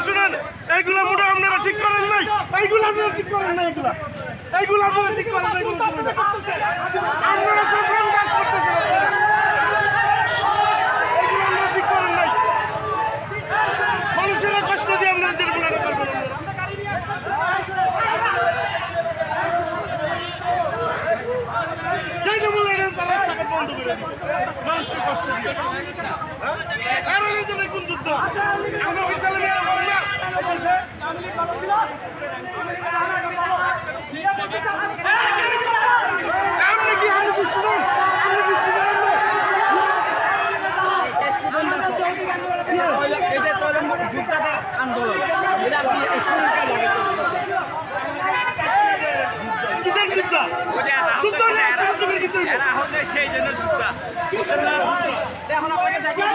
শুনেন, এইগুলো মোটা আপনারা ঠিক করেন নাই, এইগুলো আপনারা ঠিক করেন নাই, এইগুলো আপনারা ঠিক করেন নাই, আপনারা সব রং কাজ করতেছেন, এইগুলো আপনারা ঠিক করেন নাই। মানুষেরা কষ্ট দিয়ে আপনারা যেটা মনে করবেন রাস্তাঘাট বন্ধ করে দিবে মানুষকে কষ্ট দিয়ে। আর কোন যুদ্ধ আমরা বিশাল আন্দোলন কিসের যুদ্ধ? সেই জন্য যুদ্ধ এখন আপনাকে দেখেন